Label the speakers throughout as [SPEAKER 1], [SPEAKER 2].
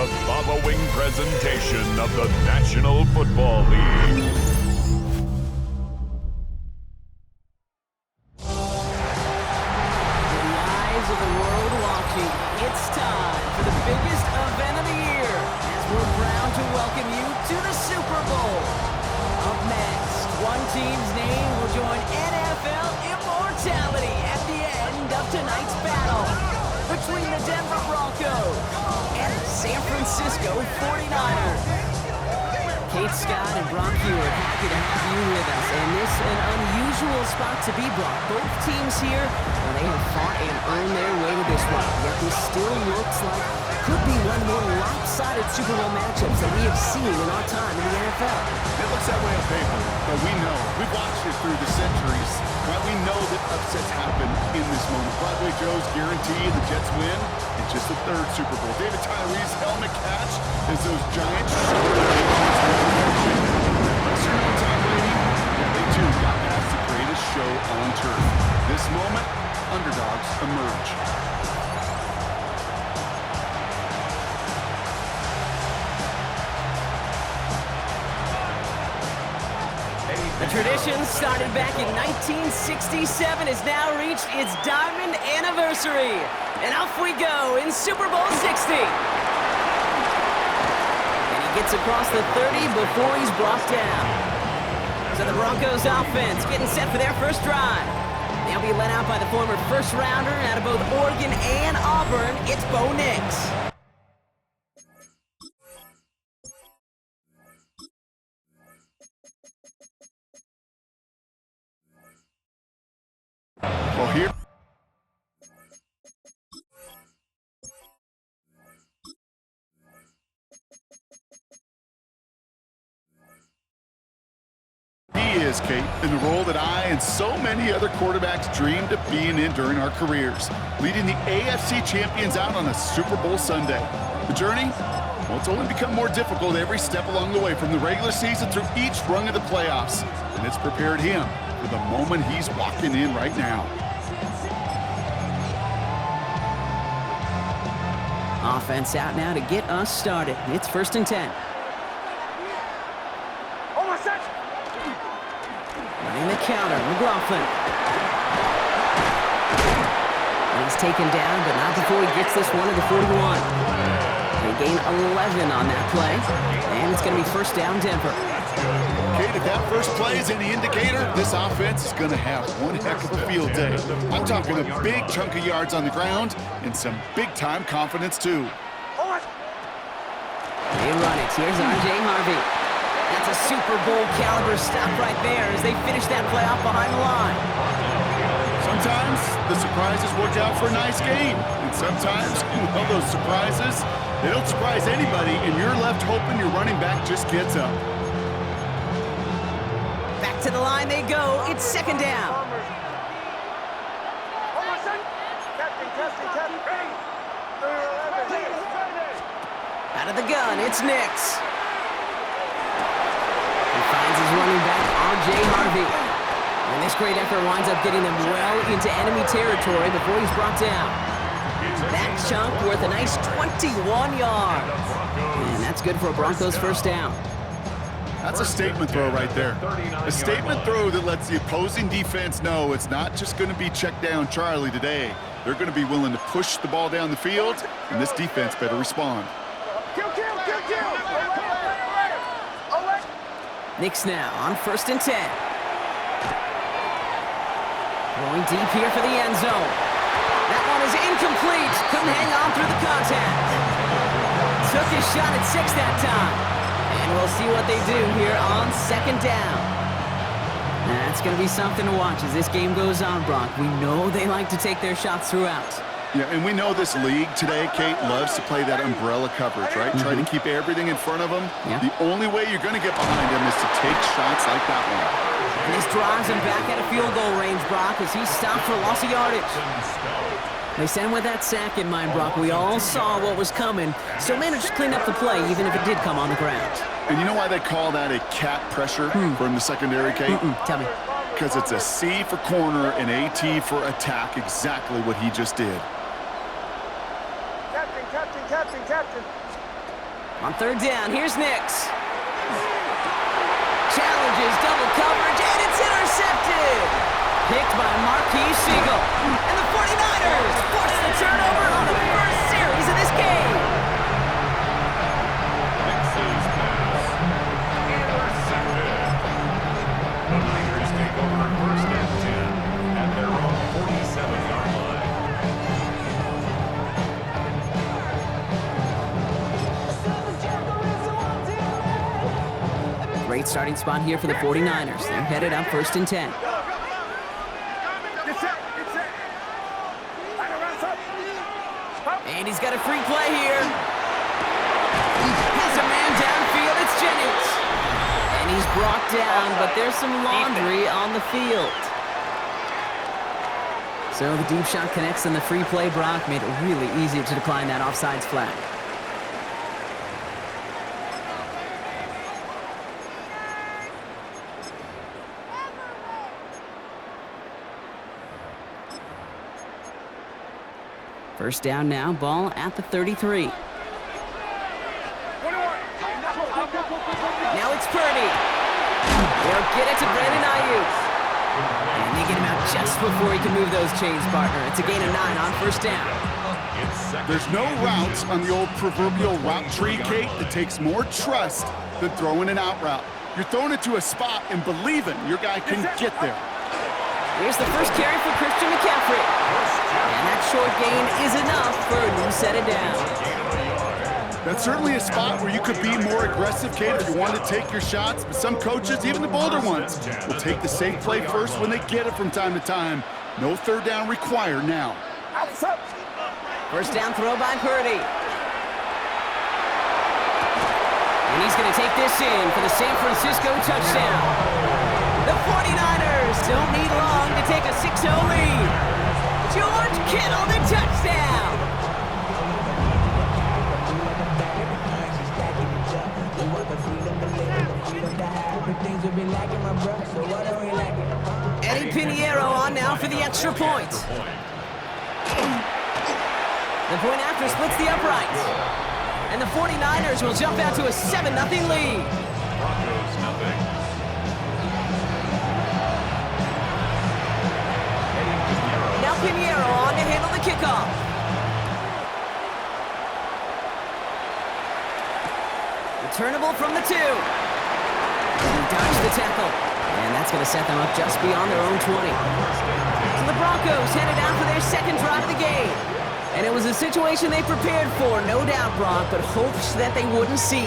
[SPEAKER 1] the following presentation of the National Football League.
[SPEAKER 2] With the eyes of the world watching, it's time for the biggest event of the year as we're proud to welcome you to the Super Bowl. Up next, one team's name will join NFL immortality at the end of tonight's battle between the Denver Broncos and the San Francisco 49ers. Kate Scott and Brock Hewitt, happy to have you with us. And this is an unusual spot to be, Brock. Both teams here, well, they have fought and earned their way to this one. Yet this still looks like could be one of the more lopsided Super Bowl matchups that we have seen in our time in the NFL.
[SPEAKER 3] It looks that way on paper, but we know. We've watched it through the centuries. Right? We know that upsets happen in this moment. Broadway Joe's guarantee the Jets win in just the third Super Bowl. David Tyree's helmet catch as those Giants Tom Brady, they too got past the greatest show on turf. This moment, underdogs emerge.
[SPEAKER 2] The tradition started back in 1967 has now reached its diamond anniversary. And off we go in Super Bowl 60. And he gets across the 30 before he's brought down. So the Broncos offense getting set for their first drive. They'll be led out by the former first rounder out of both Oregon and Auburn. It's Bo Nix.
[SPEAKER 3] Well, here he is, Kate, in the role that I and so many other quarterbacks dreamed of being in during our careers, leading the AFC champions out on a Super Bowl Sunday. The journey? Well, it's only become more difficult every step along the way, from the regular season through each rung of the playoffs, and it's prepared him for the moment he's walking in right now.
[SPEAKER 2] Offense out now to get us started. It's 1st and 10. Running the counter, McLaughlin. And he's taken down, but not before he gets this one to the 41. They gain 11 on that play, and it's going to be 1st down Denver.
[SPEAKER 3] Kate, if that first play is any indicator, this offense is going to have one heck of a field day. I'm talking a big chunk of yards on the ground and some big-time confidence, too.
[SPEAKER 2] They run it. Here's R.J. Harvey. That's a Super Bowl caliber stop right there as they finish that play off behind the line.
[SPEAKER 3] Sometimes the surprises work out for a nice game. And sometimes, well, those surprises, they don't surprise anybody, and you're left hoping your running back just gets up.
[SPEAKER 2] Back to the line they go. It's 2nd down. Out of the gun, it's Nix. He finds his running back, R.J. Harvey. And this great effort winds up getting them well into enemy territory before he's brought down. That chunk worth a nice 21 yards. And that's good for a Broncos 1st down.
[SPEAKER 3] That's a statement throw right there. A statement throw that lets the opposing defense know it's not just going to be check down Charlie today. They're going to be willing to push the ball down the field, and this defense better respond.
[SPEAKER 2] Nix now on 1st and 10. Going deep here for the end zone. That one is incomplete. Couldn't hang on through the contact. Took his shot at 6 that time. And we'll see what they do here on 2nd down. That's going to be something to watch as this game goes on, Brock. We know they like to take their shots throughout.
[SPEAKER 3] Yeah, and we know this league today, Kate, loves to play that umbrella coverage, right? Try to keep everything in front of them.
[SPEAKER 2] Yeah.
[SPEAKER 3] The only way you're going to get behind them is to take shots like that one.
[SPEAKER 2] And this drives him back at a field goal range, Brock, as he stopped for loss of yardage. They sent with that sack in mind, Brock. We all saw what was coming. Still managed to clean up the play, even if it did come on the ground.
[SPEAKER 3] And you know why they call that a cat pressure from the secondary, Kate?
[SPEAKER 2] Tell me.
[SPEAKER 3] Because it's a C for corner and a T for attack, exactly what he just did.
[SPEAKER 4] Captain.
[SPEAKER 2] On third down, here's Nix. Challenges double coverage, and it's intercepted. Picked by Marquise Siegel. And the 49ers force the turnover on the first series of this game.
[SPEAKER 1] Nix's pass. Intercepted. The Niners take over first and 10 at their own 47-yard line.
[SPEAKER 2] Great starting spot here for the 49ers. They're headed up first and 10. And he's got a free play here. Has a man downfield. It's Jennings. And he's brought down, but there's some laundry on the field. So the deep shot connects on the free play. Brock made it really easy to decline that offsides flag. First down now, ball at the 33. Now it's Purdy. They'll get it to Brandon Ayuk. And they get him out just before he can move those chains, partner. It's a gain of 9 on first down.
[SPEAKER 3] There's no routes on the old proverbial route tree, Kate, that takes more trust than throwing an out route. You're throwing it to a spot and believing your guy can get there.
[SPEAKER 2] Here's the first carry for Christian McCaffrey. And that short gain is enough for a new set of downs.
[SPEAKER 3] That's certainly a spot where you could be more aggressive, Kate, if you want to take your shots. But some coaches, even the bolder ones, will take the safe play first when they get it from time to time. No third down required now.
[SPEAKER 2] First down throw by Purdy. And he's going to take this in for the San Francisco touchdown. The 49ers don't need long to take a 6-0 lead. George Kittle, the touchdown. Eddie Pinheiro on now for the extra point. The point after splits the uprights. And the 49ers will jump out to a 7-0 lead.
[SPEAKER 1] Broncos nothing.
[SPEAKER 2] Now Pinheiro on to handle the kickoff. Returnable from the 2. And he dodged the tackle. And that's going to set them up just beyond their own 20. So the Broncos headed out for their second drive of the game. And it was a situation they prepared for, no doubt, Brock, but hopes that they wouldn't see.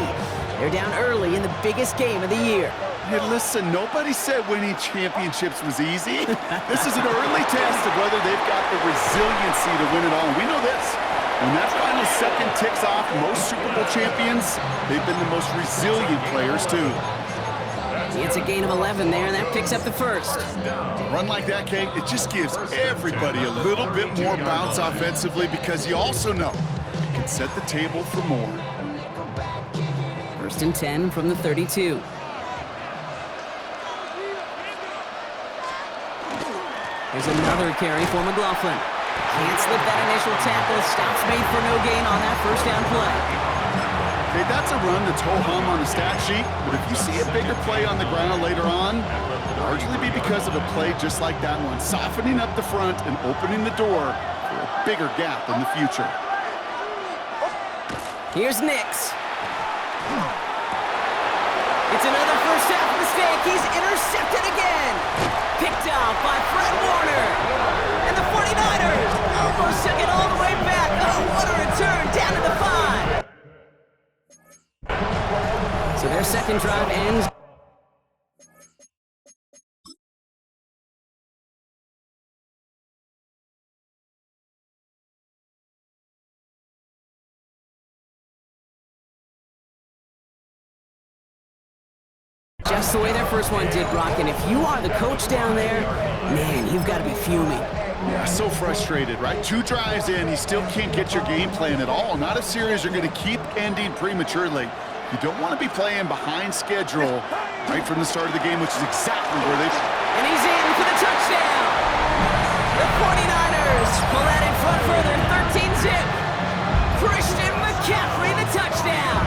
[SPEAKER 2] They're down early in the biggest game of the year.
[SPEAKER 3] Hey, listen, nobody said winning championships was easy. This is an early test of whether they've got the resiliency to win it all. And we know this. When that final second ticks off, most Super Bowl champions, they've been the most resilient players, too.
[SPEAKER 2] It's a gain of 11 there, and that picks up the first.
[SPEAKER 3] A run like that, Kate, it just gives everybody a little bit more bounce offensively because you also know you can set the table for more.
[SPEAKER 2] First and 10 from the 32. Here's another carry for McLaughlin. Can't slip that initial tackle. Stops made for no gain on that first down play.
[SPEAKER 3] Hey, that's a run that's ho-hum on the stat sheet, but if you see a bigger play on the ground later on, it'll largely be because of a play just like that one, softening up the front and opening the door for a bigger gap in the future.
[SPEAKER 2] Here's Nix. It's another first half mistake. He's intercepted again. Picked off by Fred Warner. And the 49ers almost took it all the way back. Oh, what a return down to the 5. So their second drive ends. Just the way their first one did, Brock. And if you are the coach down there, man, you've got to be fuming.
[SPEAKER 3] Yeah, so frustrated, right? 2 drives in, you still can't get your game plan at all. Not a series you're going to keep ending prematurely. You don't want to be playing behind schedule right from the start of the game, which is exactly where they...
[SPEAKER 2] And he's in for the touchdown. The 49ers pull that in front further, 13-zip. Christian McCaffrey, the touchdown.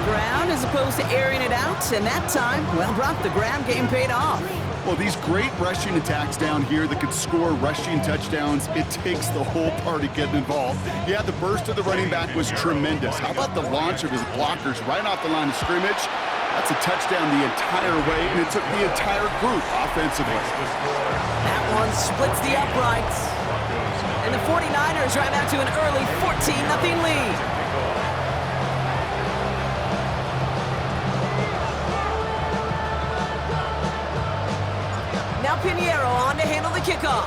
[SPEAKER 2] ground as opposed to airing it out, and that time, well, Brock, the ground game paid off.
[SPEAKER 3] Well, these great rushing attacks down here that could score rushing touchdowns, it takes the whole party getting involved. Yeah, the burst of the running back was tremendous. How about the launch of his blockers right off the line of scrimmage? That's a touchdown the entire way, and it took the entire group offensively.
[SPEAKER 2] That one splits the uprights. And the 49ers drive out to an early 14-0 lead. Now Pinheiro on to handle the kickoff.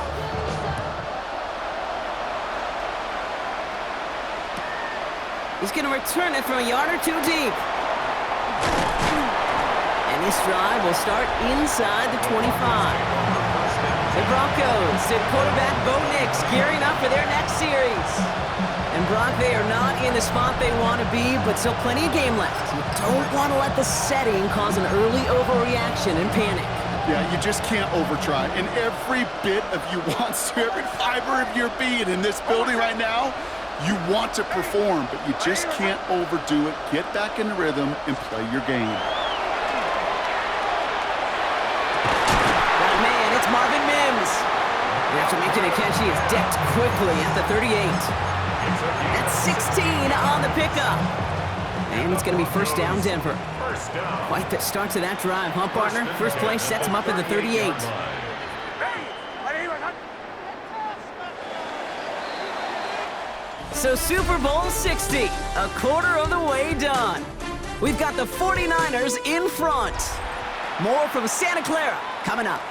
[SPEAKER 2] He's going to return it from a yard or two deep. And this drive will start inside the 25. The Broncos send quarterback Bo Nix gearing up for their next series. And Brock, they are not in the spot they want to be, but still plenty of game left. You don't want to let the setting cause an early overreaction and panic.
[SPEAKER 3] Yeah, you just can't overtry. And every bit of you wants to, every fiber of your being in this building right now, you want to perform, but you just can't overdo it. Get back in the rhythm and play your game.
[SPEAKER 2] Oh, man, it's Marvin Mims. After making a catch, he is decked quickly at the 38. That's 16 on the pickup. And it's going to be first down, Denver. Quite the start to that drive, huh, partner? First play sets him up at the 38. So Super Bowl 60, a quarter of the way done. We've got the 49ers in front. More from Santa Clara coming up.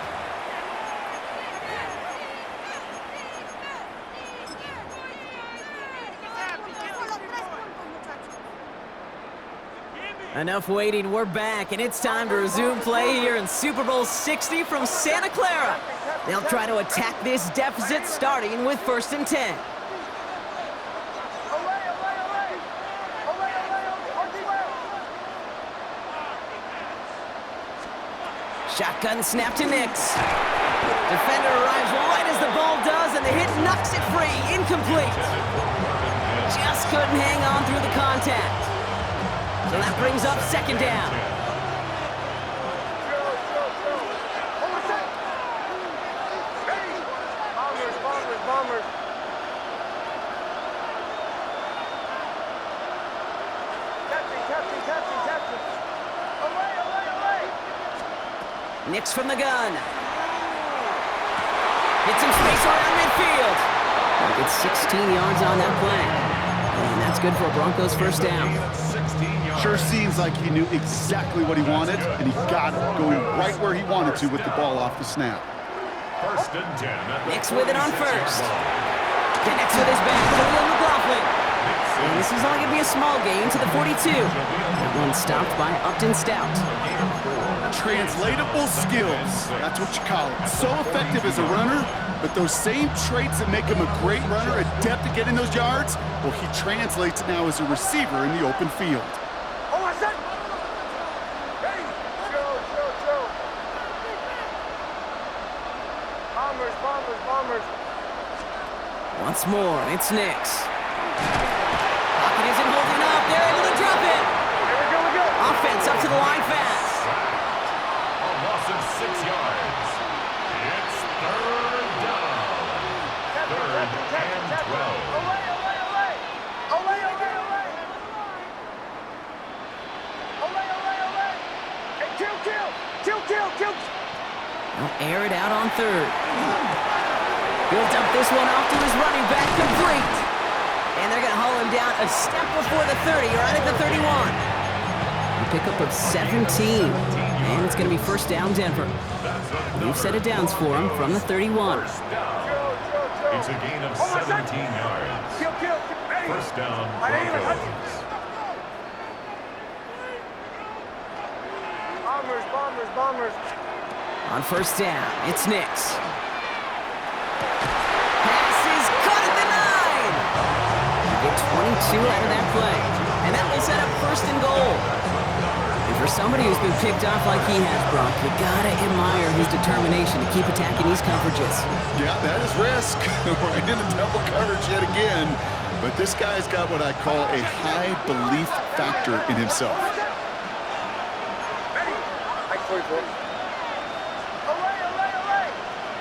[SPEAKER 2] Enough waiting, we're back, and it's time to resume play here in Super Bowl 60 from Santa Clara. They'll try to attack this deficit starting with 1st and 10. Shotgun snap to Nix. Defender arrives right as the ball does, and the hit knocks it free. Incomplete. Just couldn't hang on through the contact. So that brings up 2nd down.
[SPEAKER 4] Bombers. Captain. Away.
[SPEAKER 2] Nix from the gun. Hits some space around midfield. Gets 16 yards on that play. And that's good for a Broncos first down.
[SPEAKER 3] Sure seems like he knew exactly what he wanted, and he got it, going right where he wanted to with the ball off the snap.
[SPEAKER 1] 1st and 10.
[SPEAKER 2] Nix with it on first. Connects with his back to Will McLaughlin. And this is only going to be a small gain to the 42. That one stopped by Upton Stout.
[SPEAKER 3] Translatable skills, that's what you call it. So effective as a runner, but those same traits that make him a great runner, adept at getting those yards, well, he translates it now as a receiver in the open field.
[SPEAKER 4] Bombers.
[SPEAKER 2] Once more, it's Nix. Pocket isn't holding up. They're able to drop it.
[SPEAKER 4] Here we go.
[SPEAKER 2] Offense up to the line fast.
[SPEAKER 1] A loss of 6 yards. It's 3rd down. 3rd and 12.
[SPEAKER 4] Away. Hey, kill.
[SPEAKER 2] They'll air it out on 3rd. He'll dump this one off to his running back, complete. And they're going to haul him down a step before the 30, right at the 31. A pickup of 17. And it's going to be first down, Denver. New set of downs for him from the 31.
[SPEAKER 1] It's a gain of 17 yards. First down, Broncos.
[SPEAKER 4] Bombers.
[SPEAKER 2] On first down, it's Nix. Pass is caught at the 9. Get 22 out of that play. And that will set up 1st and goal. And for somebody who's been picked off like he has, Brock, you gotta admire his determination to keep attacking these coverages.
[SPEAKER 3] Yeah, that is risk. We're in a double coverage yet again. But this guy's got what I call a high belief factor in himself.
[SPEAKER 4] 44. Away, away, away!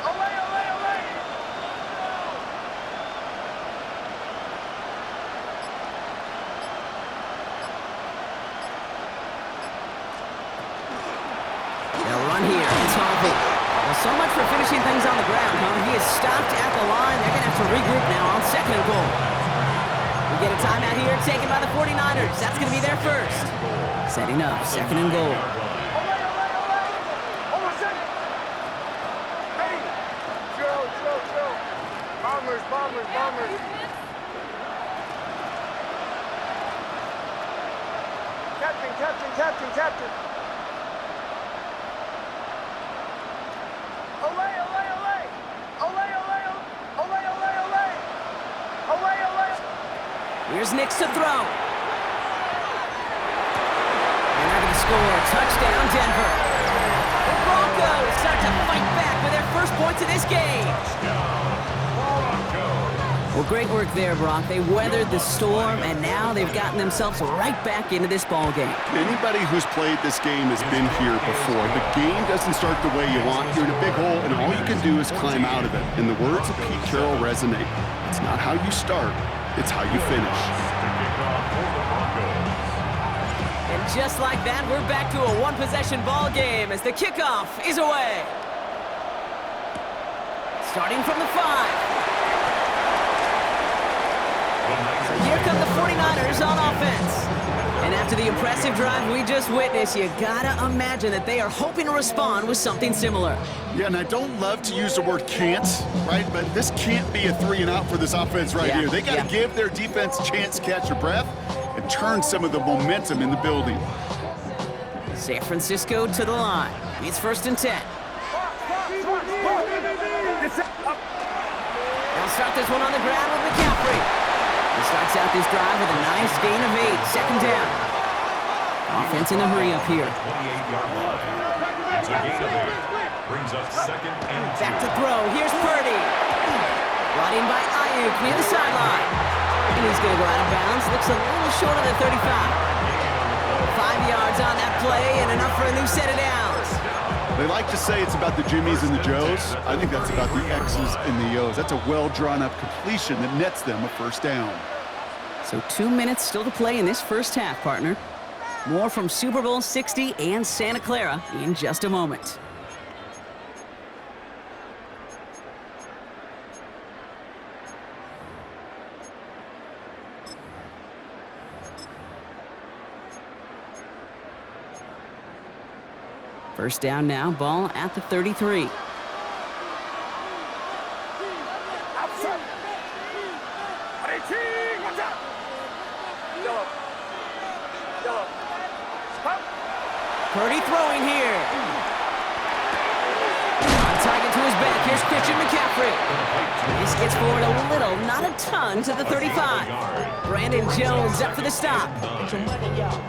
[SPEAKER 4] Away, away, away!
[SPEAKER 2] They'll run here. It's Harvey. Well, so much for finishing things on the ground, huh? He is stopped at the line. They're going to have to regroup now on second and goal. We get a timeout here taken by the 49ers. That's going to be their first. Setting up, second and goal.
[SPEAKER 4] Away, away, away! Hold on a second! Hey! Drill, drill, drill! Bombers, bombers, bombers! Captain, captain, captain, captain! Away, away, away! Away, away, away, away, away! Away, away!
[SPEAKER 2] Here's Nix to throw. And they're going to score. Touchdown, Denver. The Broncos start to fight back with their first points of this game. Well, great work there, Brock. They weathered the storm, and now they've gotten themselves right back into this ball game.
[SPEAKER 3] Anybody who's played this game has been here before. The game doesn't start the way you want. You're in a big hole, and all you can do is climb out of it. And the words of Pete Carroll resonate. It's not how you start, it's how you finish.
[SPEAKER 2] And just like that, we're back to a one-possession ball game as the kickoff is away. Starting from the 5. So here come the 49ers on offense. And after the impressive drive we just witnessed, you gotta imagine that they are hoping to respond with something similar.
[SPEAKER 3] Yeah, and I don't love to use the word can't, right? But this can't be a 3 and out for this offense right here. They got to give their defense a chance to catch their breath and turn some of the momentum in the building.
[SPEAKER 2] San Francisco to the line. It's first and 10. They'll start this one on the ground with McCaffrey. He starts out this drive with a nice gain of 8. Second down. Offense in a hurry up here.
[SPEAKER 1] 28-yard line. It's a gain of 8. Brings up second and 2.
[SPEAKER 2] Back to throw. Here's Purdy. Brought in by Ayuk near the sideline. And he's going to go out of bounds. Looks a little short of the 35. 5 yards on that play and enough for a new set of downs.
[SPEAKER 3] They like to say it's about the Jimmies and the Joes. I think that's about the X's and the O's. That's a well-drawn-up completion that nets them a first down.
[SPEAKER 2] So 2 minutes still to play in this first half, partner. More from Super Bowl 60 and Santa Clara in just a moment. First down now, ball at the 33. Purdy throwing here. On target to his back. Here's Christian McCaffrey. This gets forward a little, not a ton, to the 35. Brandon Jones up for the stop.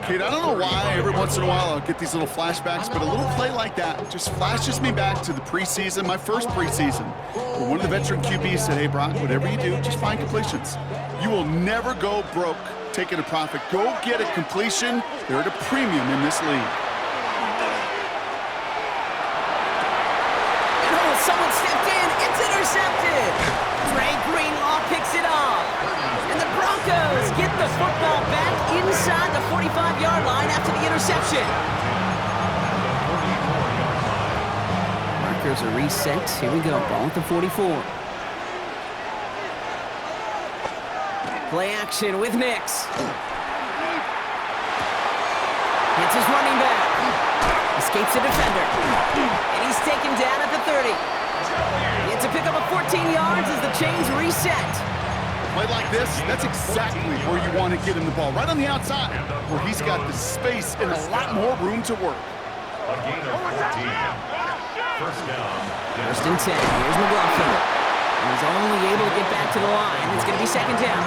[SPEAKER 3] Kate, I don't know why every once in a while I'll get these little flashbacks, but a little play like that just flashes me back to the preseason, my first preseason, where one of the veteran QBs said, hey, Brock, whatever you do, just find completions. You will never go broke taking a profit. Go get a completion. They're at a premium in this league.
[SPEAKER 2] Someone stepped in. It's intercepted. Dre Greenlaw picks it off. And the Broncos get the football back inside the 45-yard line after the interception. Markers are reset. Here we go. Ball at the 44. Play action with Nix. Hits his running back. Escapes the defender. And he's taken down at the 30. It's a pickup of 14 yards as the chains reset.
[SPEAKER 3] Play like this, that's exactly where you want to get him the ball. Right on the outside, where he's got the space and a lot more room to work.
[SPEAKER 1] A gain of 14. First down.
[SPEAKER 2] First and 10. Here's McLaughlin. He's only able to get back to the line. It's going to be second down.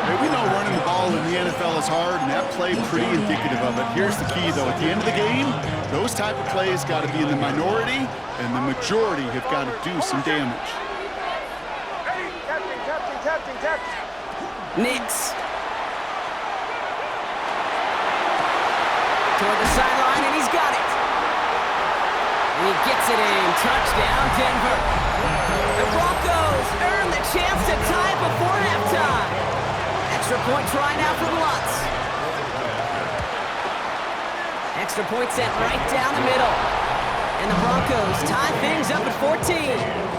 [SPEAKER 3] Hey, we know running the ball in the NFL is hard, and that play pretty indicative of it. Here's the key, though. At the end of the game, those type of plays got to be in the minority, and the majority have got to do some damage.
[SPEAKER 4] Captain.
[SPEAKER 2] Nix. Toward the sideline, and he's got it. He gets it in. Touchdown, Denver. The Broncos earn the chance to tie before halftime. Extra point try now from Lutz. Extra point sent right down the middle. And the Broncos tie things up at 14.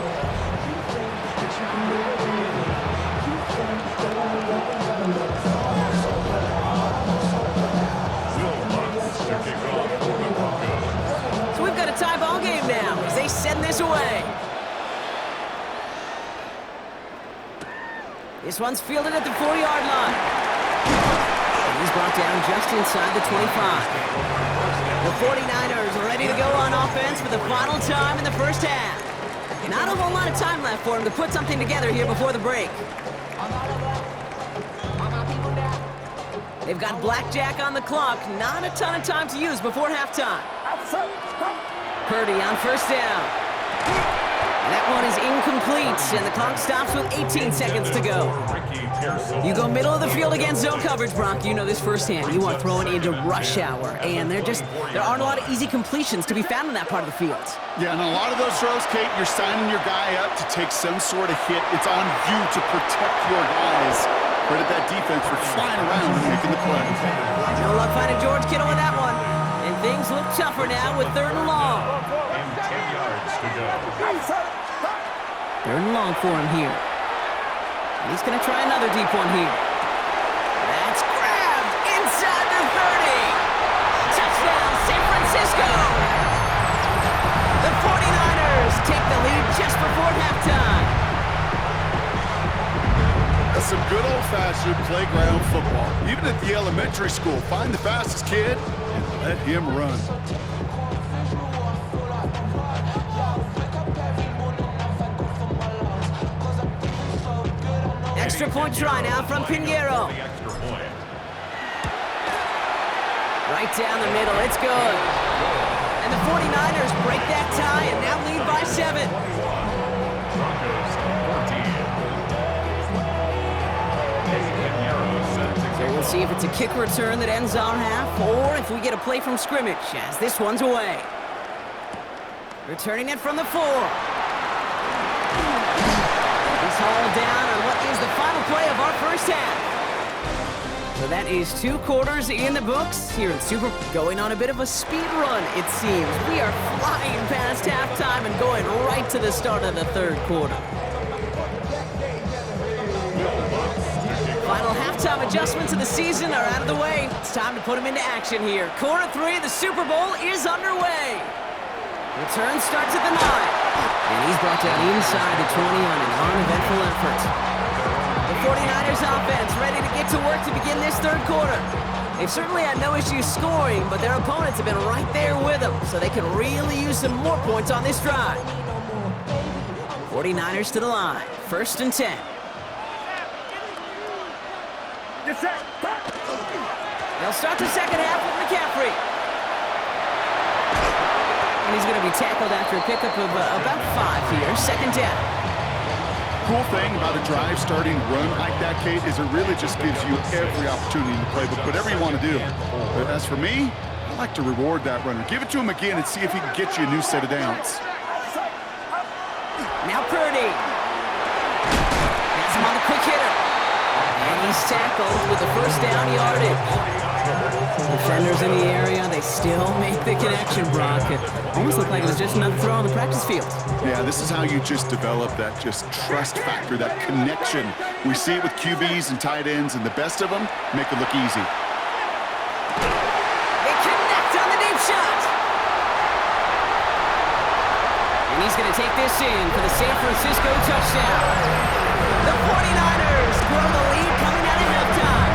[SPEAKER 2] So we've got a tie ball game now as they send this away. This one's fielded at the 4-yard line. And he's brought down just inside the 25. The 49ers are ready to go on offense for the final time in the first half. Not a whole lot of time left for him to put something together here before the break. They've got blackjack on the clock. Not a ton of time to use before halftime. Purdy on first down. That one is incomplete, and the clock stops with 18 seconds to go. You go middle of the field against zone coverage, Brock. You know this firsthand. You want throwing into rush hour, and there aren't a lot of easy completions to be found in that part of the field.
[SPEAKER 3] Yeah, and a lot of those throws, Kate, you're signing your guy up to take some sort of hit. It's on you to protect your guys. Credit that defense for flying around and making the play.
[SPEAKER 2] No luck finding George Kittle with that one. And things look tougher now with 3rd and long.
[SPEAKER 1] And 10 yards to go.
[SPEAKER 2] 3rd and long for him here. And he's going to try another deep one here. That's grabbed inside the 30. Touchdown, San Francisco. The 49ers take the lead just before halftime.
[SPEAKER 3] That's some good old-fashioned playground football. Even at the elementary school, find the fastest kid and let him run.
[SPEAKER 2] Extra point try now from Pinheiro. Right down the middle, it's good. And the 49ers break that tie and now lead by 7. So we'll see if it's a kick return that ends our half or if we get a play from scrimmage as this one's away. Returning it from the 4. He's hauled down on what is the final play of our first half. So that is 2 quarters in the books here in Super. Going on a bit of a speed run, it seems. We are flying past halftime and going right to the start of the 3rd quarter. Final halftime adjustments of the season are out of the way. It's time to put them into action here. Quarter 3 of the Super Bowl is underway. Return starts at the 9. And he's brought down inside the 20 on an uneventful effort. The 49ers offense ready to get to work to begin this 3rd quarter. They've certainly had no issues scoring, but their opponents have been right there with them, so they can really use some more points on this drive. 49ers to the line. 1st and 10. They'll start the second half with McCaffrey. And he's going to be tackled after a pickup of about 5 here. 2nd down.
[SPEAKER 3] Cool thing about a drive starting run like that, Kate, is it really just gives you every opportunity in the playbook, whatever you want to do. But as for me, I like to reward that runner. Give it to him again and see if he can get you a new set of downs.
[SPEAKER 2] Now Purdy. Has him on the quick hitter. And he's tackled with the 1st down yardage. Defenders in the area, they still make the connection, Brock. It almost looked like it was just another throw on the practice field.
[SPEAKER 3] Yeah, this is how you just develop that just trust factor, that connection. We see it with QBs and tight ends, and the best of them make it look easy.
[SPEAKER 2] They connect on the deep shot. And he's going to take this in for the San Francisco touchdown. The 49ers grow the lead coming out of halftime.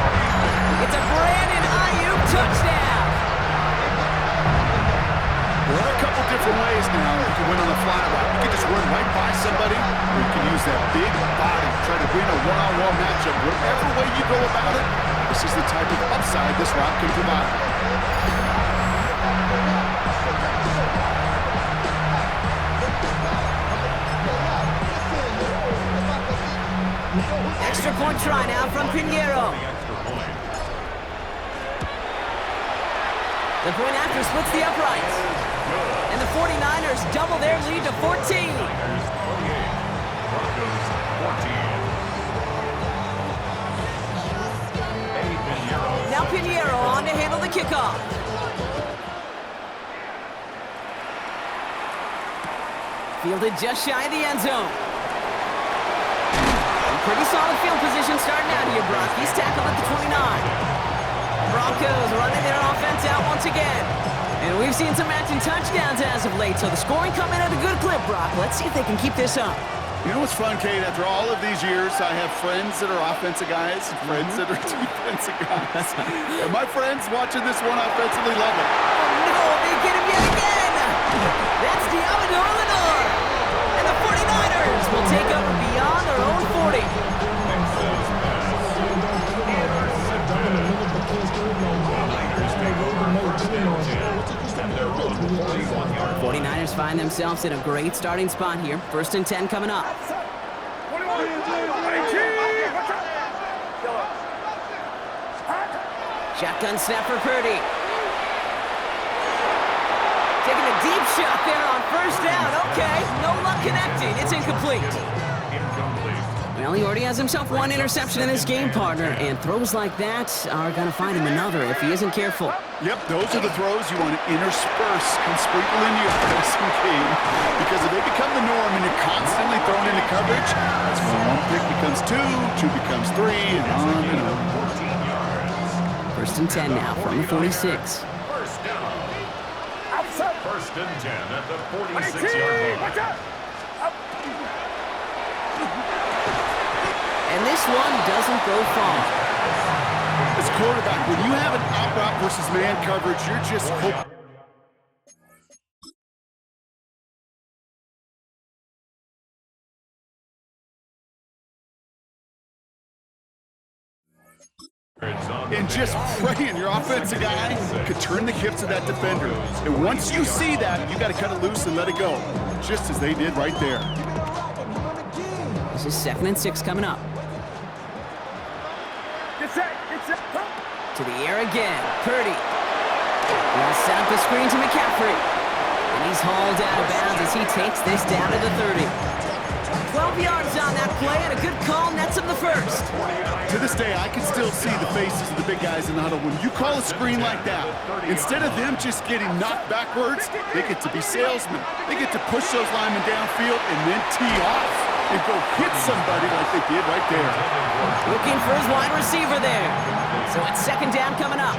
[SPEAKER 2] It's a Brandon Ayuk touchdown.
[SPEAKER 3] There are a couple different ways now to win on a fly route. You can just run right by somebody, or you can use that big body to try to win a one-on-one matchup. Whatever way you go about it, this is the type of upside this route can provide.
[SPEAKER 2] Extra point try now from Pinheiro. The point after splits the uprights. And the 49ers double their lead to 14.
[SPEAKER 1] Niners 28, Broncos 14. Pinheiro.
[SPEAKER 2] Now Pinheiro on to handle the kickoff. Fielded just shy of the end zone. Pretty solid field position starting out here, Brock. He's tackled at the 29. Broncos running their offense out once again. And we've seen some matching touchdowns as of late, so the scoring coming at a good clip, Brock. Let's see if they can keep this up.
[SPEAKER 3] You know what's fun, Kate? After all of these years, I have friends that are offensive guys and friends that are defensive guys. And my friends watching this one offensively love it.
[SPEAKER 2] Oh, no, they get him yet again. That's Diamador Lenore. And the 49ers will take over beyond their own 40.
[SPEAKER 1] Texas pass. Intercepted. The Niners take over first and 10 at their own 41-yard
[SPEAKER 2] 49ers find themselves in a great starting spot here. First and 10 coming up.
[SPEAKER 4] 21. 18. Watch out.
[SPEAKER 2] Shotgun snap for Purdy. Taking a deep shot there on first down. Okay, no luck connecting. It's incomplete.
[SPEAKER 1] incomplete.
[SPEAKER 2] Well, he already has himself one interception in his game, partner, and throws like that are going to find him another if he isn't careful.
[SPEAKER 3] Yep, those are the throws you want to intersperse and sprinkle into your passing game. Because if they become the norm and you're constantly thrown into coverage, that's when one pick becomes two becomes three, and on and on.
[SPEAKER 1] 14 yards.
[SPEAKER 2] First and 10 now from the 46.
[SPEAKER 1] First down.
[SPEAKER 4] Outside.
[SPEAKER 1] First and 10 at the
[SPEAKER 4] 18.
[SPEAKER 1] 46-yard line.
[SPEAKER 4] Watch out.
[SPEAKER 2] And this one doesn't go far.
[SPEAKER 3] As quarterback, when you have an out-route versus man coverage, you're just hoping. And just praying your offensive guy could turn the hips of that defender. And once you see that, you got to cut it loose and let it go, just as they did right there.
[SPEAKER 2] This is 2nd and 6 coming up.
[SPEAKER 4] Get set. Get set.
[SPEAKER 2] To the air again. Purdy. Will set up the screen to McCaffrey. And he's hauled out of bounds as he takes this down to the 30. 12 yards on that play and a good call nets him the first.
[SPEAKER 3] To this day, I can still see the faces of the big guys in the huddle. When you call a screen like that, instead of them just getting knocked backwards, they get to be salesmen. They get to push those linemen downfield and then tee off and go hit somebody like they did right there.
[SPEAKER 2] Looking for his wide receiver there. So it's 2nd down coming up.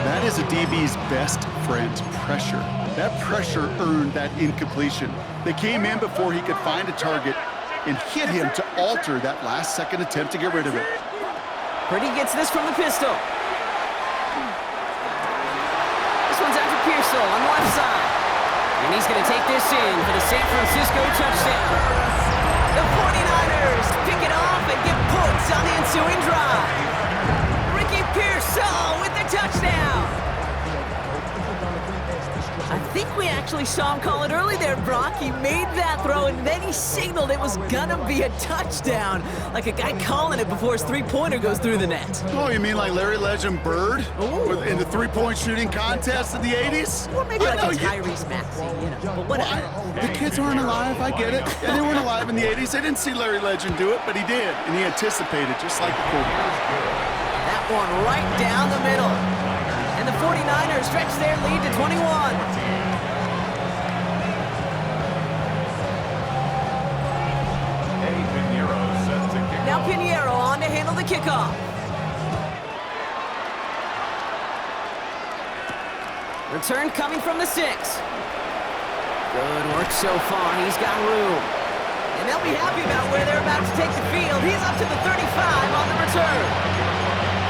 [SPEAKER 3] That is a DB's best friend, pressure. That pressure earned that incompletion. They came in before he could find a target and hit him to alter that last-second attempt to get rid of it.
[SPEAKER 2] Purdy gets this from the pistol. This one's out to Pearsall on the left side. And he's going to take this in for the San Francisco touchdown. The 49ers pick it off and get points on the ensuing drive. Ricky Pearsall with the touchdown. I think we actually saw him call it early there, Brock. He made that throw, and then he signaled it was gonna be a touchdown. Like a guy calling it before his three-pointer goes through the net.
[SPEAKER 3] Oh, you mean like Larry Legend Bird
[SPEAKER 2] Ooh.
[SPEAKER 3] in the three-point shooting contest in the 80s?
[SPEAKER 2] Or maybe
[SPEAKER 3] I
[SPEAKER 2] like
[SPEAKER 3] know
[SPEAKER 2] a
[SPEAKER 3] you-
[SPEAKER 2] Tyrese Maxey, you know. But
[SPEAKER 3] Well,
[SPEAKER 2] whatever.
[SPEAKER 3] the kids aren't alive, I get it. Yeah, they weren't alive in the 80s. They didn't see Larry Legend do it, but he did, and he anticipated, just like the quarterback.
[SPEAKER 2] That one right down the middle. And the 49ers stretch their lead to 21.
[SPEAKER 1] Pinheiro set to kick
[SPEAKER 2] Now
[SPEAKER 1] off.
[SPEAKER 2] Pinheiro on to handle the kickoff. Return coming from the 6. Good work so far. He's got room. And they'll be happy about where they're about to take the field. He's up to the 35 on the return.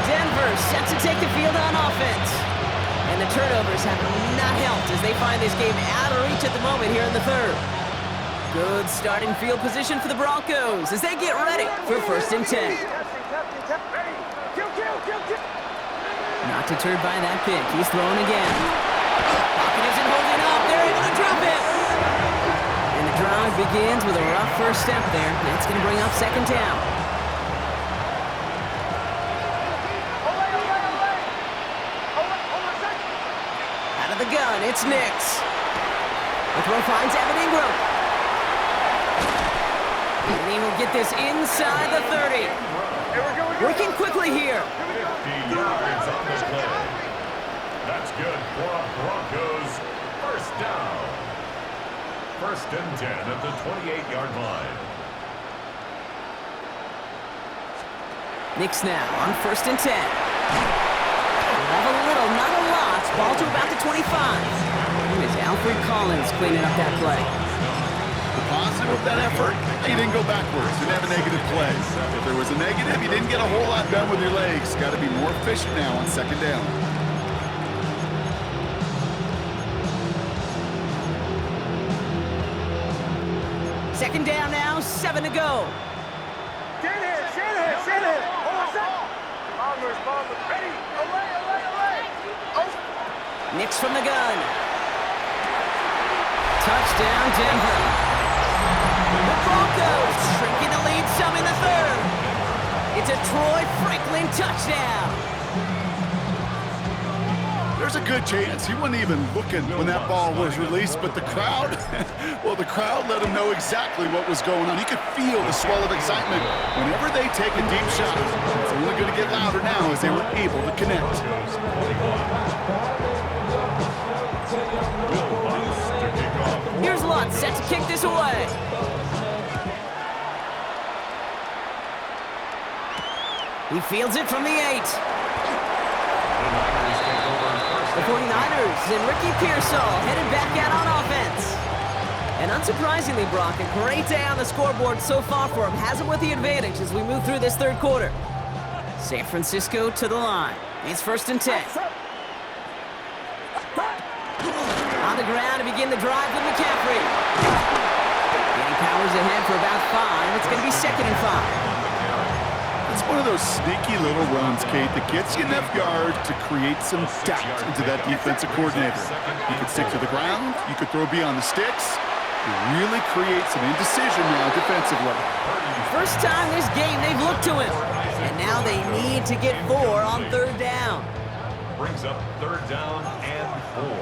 [SPEAKER 2] Denver set to take the field on offense. And the turnovers have not helped as they find this game out of reach at the moment here in the 3rd. Good starting field position for the Broncos as they get ready for 1st and 10.
[SPEAKER 4] Ready. Kill.
[SPEAKER 2] Not deterred by that pick. He's throwing again. Pocket isn't holding up. They're able to drop it. And the drive begins with a rough first step there. That's going to bring up 2nd down. Out of the gun, it's Nix. The throw finds Evan Ingram. And he will get this inside the 30. Working quickly here.
[SPEAKER 1] 50 yards on the play. That's good for a Broncos first down. First and 10 at the 28-yard line.
[SPEAKER 2] Knicks now on first and 10. We'll have a little, not a lot. Ball to about the 25. And it's Alfred Collins cleaning up that play.
[SPEAKER 3] The positive of that effort, he didn't go backwards. Didn't have a negative play. If there was a negative, you didn't get a whole lot done with your legs. Got to be more efficient now on second down.
[SPEAKER 2] Second down now, 7 to go.
[SPEAKER 4] Shanahan. Hold on a second. Bombers. Ready. Away. Oh.
[SPEAKER 2] Knicks from the gun. Touchdown, Denver. The Broncos shrinking the lead some in the third. It's a Troy Franklin touchdown.
[SPEAKER 3] There's a good chance he wasn't even looking when that ball was released, but the crowd, well, the crowd let him know exactly what was going on. He could feel the swell of excitement whenever they take a deep shot. It's only going to get louder now as they were able to connect.
[SPEAKER 2] Here's Lutz set to kick this away. He fields it from the 8. The 49ers and Ricky Pearsall headed back out on offense. And unsurprisingly, Brock, a great day on the scoreboard so far for him. Has him with the advantage as we move through this third quarter. San Francisco to the line. It's first and 10. On the ground to begin the drive with McCaffrey. Getting Powers ahead for about 5. It's going to be second and 5.
[SPEAKER 3] It's one of those sneaky little runs, Kate, that gets you enough yards to create some doubt into that defensive coordinator. You could stick to the ground, you could throw beyond the sticks. It really creates some indecision now defensively.
[SPEAKER 2] First time this game they've looked to him. And now they need to get 4 on third down.
[SPEAKER 1] Brings up third down and 4.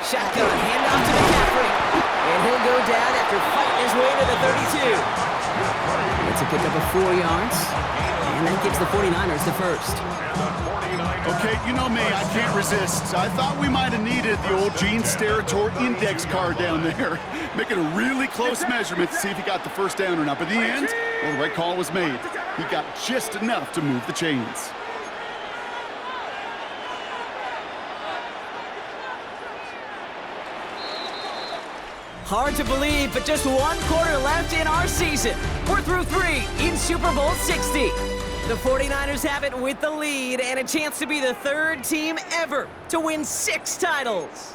[SPEAKER 2] Shotgun, handoff to McCaffrey. And he'll go down after fighting his way to the 32. It's a pickup of 4 yards. And that gives the 49ers the first.
[SPEAKER 3] Okay, you know me, I can't resist. I thought we might have needed the old Gene Steratore index card down there. Making a really close measurement to see if he got the first down or not. But in the end, well, the right call was made. He got just enough to move the chains.
[SPEAKER 2] Hard to believe, but just 1 quarter left in our season. We're through 3 in Super Bowl 60. The 49ers have it with the lead and a chance to be the 3rd team ever to win 6 titles.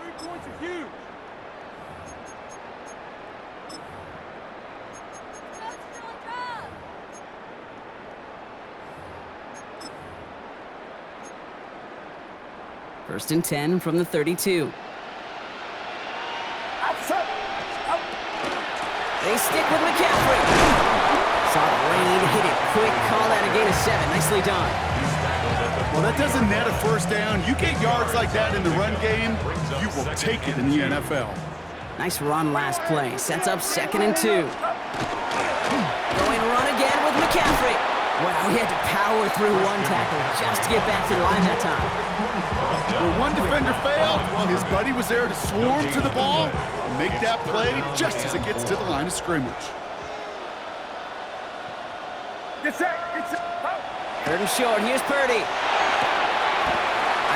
[SPEAKER 4] 3 points is huge.
[SPEAKER 2] First and 10 from the 32. They stick with McCaffrey. Saw the rain, hit it quick, call out a gain of 7. Nicely done.
[SPEAKER 3] Well, that doesn't net a first down. You get yards like that in the run game, you will take it in the NFL.
[SPEAKER 2] Nice run last play. Sets up 2nd and 2. Going run again with McCaffrey. Wow, he had to power through 1 tackle just to get back to the line that time.
[SPEAKER 3] Where one defender failed, well, his buddy was there to swarm to the ball and make that play just as it gets to the line of scrimmage.
[SPEAKER 4] Get set.
[SPEAKER 2] 3rd and short. Here's Purdy.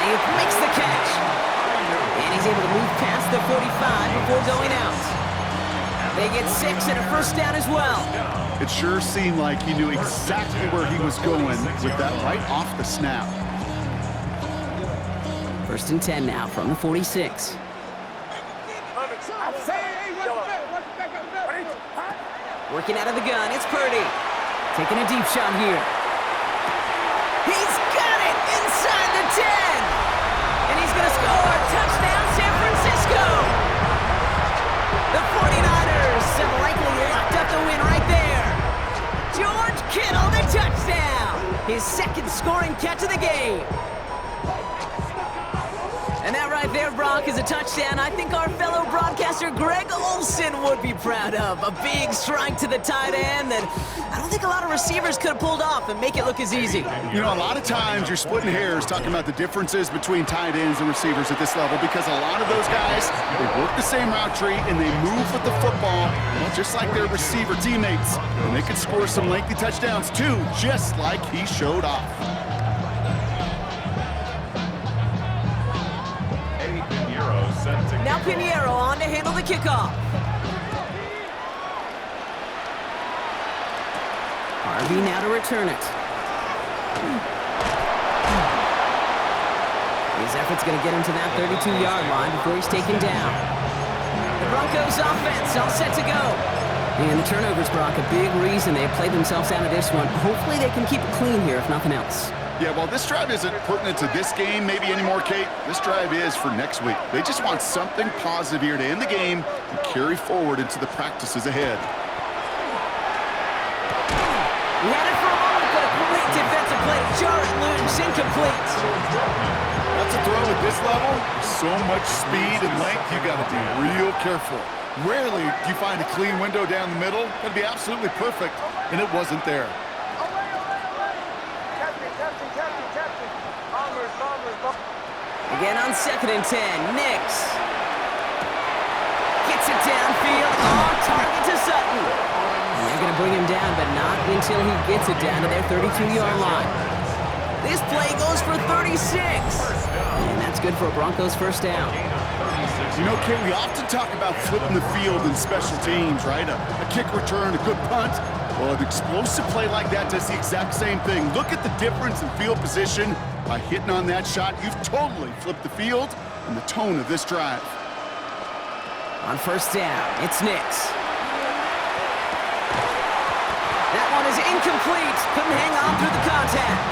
[SPEAKER 2] Ayuk makes the catch. And he's able to move past the 45 before going out. They get 6 and a first down as well.
[SPEAKER 3] It sure seemed like he knew exactly where he was going with that right off the snap.
[SPEAKER 2] First and 10 now from the 46. Working out of the gun, it's Purdy. Taking a deep shot here. He's got it inside the 10. And he's going to score. Touchdown, San Francisco. The 49ers have likely locked up the win right there. George Kittle, the touchdown. His his second scoring catch of the game. And that right there, Brock, is a touchdown I think our fellow broadcaster Greg Olsen would be proud of. A big strike to the tight end that I don't think a lot of receivers could have pulled off and make it look as easy.
[SPEAKER 3] You know, a lot of times you're splitting hairs talking about the differences between tight ends and receivers at this level because a lot of those guys, they work the same route tree and they move with the football, well, just like their receiver teammates. And they can score some lengthy touchdowns too, just like he showed off.
[SPEAKER 2] Now Pinheiro on to handle the kickoff. Harvey now to return it. His effort's going to get him to that 32-yard line before he's taken down. The Broncos offense all set to go. And the turnovers, Brock, a big reason they played themselves out of this one. Hopefully they can keep it clean here, if nothing else.
[SPEAKER 3] Yeah, well, this drive isn't pertinent to this game maybe anymore, Kate. This drive is for next week. They just want something positive here to end the game and carry forward into the practices ahead.
[SPEAKER 2] He had it for a moment, but a great defensive play. Jarrett loose, incomplete.
[SPEAKER 3] That's a throw at this level. So much speed and length, you got to be real careful. Rarely do you find a clean window down the middle. That'd be absolutely perfect, and it wasn't there.
[SPEAKER 2] Again on 2nd and 10, Nix gets it downfield, on target to Sutton. And they're going to bring him down, but not until he gets it down to their 32-yard line. This play goes for 36, and that's good for a Broncos first down.
[SPEAKER 3] You know, Kate, we often talk about flipping the field in special teams, right? A kick return, a good punt. Well, an explosive play like that does the exact same thing. Look at the difference in field position. By hitting on that shot, you've totally flipped the field and the tone of this drive.
[SPEAKER 2] On first down, it's Nix. That one is incomplete. Couldn't hang on through the contact.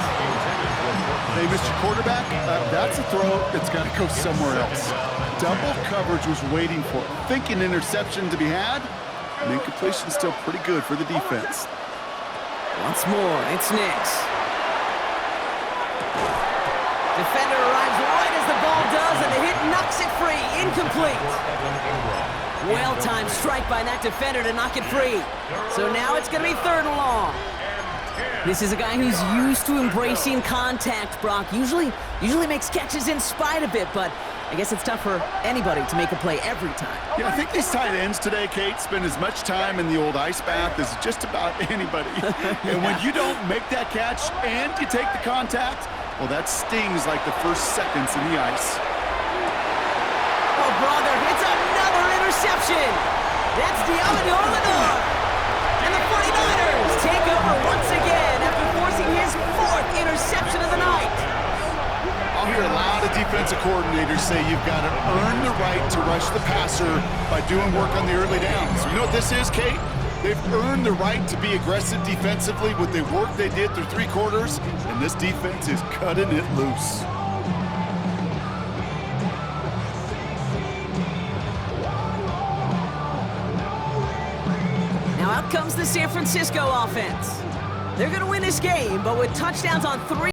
[SPEAKER 3] Hey, Mr. Quarterback, that's a throw that's got to go somewhere else. Double coverage was waiting for it. Thinking interception to be had, and incompletion still pretty good for the defense.
[SPEAKER 2] Once more, it's Nix. Defender arrives right as the ball does, and the hit knocks it free. Incomplete. Well-timed strike by that defender to knock it free. So now it's going to be 3rd and long. This is a guy who's used to embracing contact, Brock. Usually makes catches in spite of it, but I guess it's tough for anybody to make a play every time.
[SPEAKER 3] Yeah, I think these tight ends today, Kate, spend as much time in the old ice bath as just about anybody. And when you don't make that catch and you take the contact, well, that stings like the first seconds in the ice.
[SPEAKER 2] Oh, brother, it's another interception. That's Deommodore Lenoir. And the 49ers take over once again after forcing his 4th interception of the night.
[SPEAKER 3] I'll hear a lot of defensive coordinators say you've got to earn the right to rush the passer by doing work on the early downs. You know what this is, Kate? They've earned the right to be aggressive defensively with the work they did through 3 quarters, and this defense is cutting it loose.
[SPEAKER 2] Now out comes the San Francisco offense. They're going to win this game, but with touchdowns on 3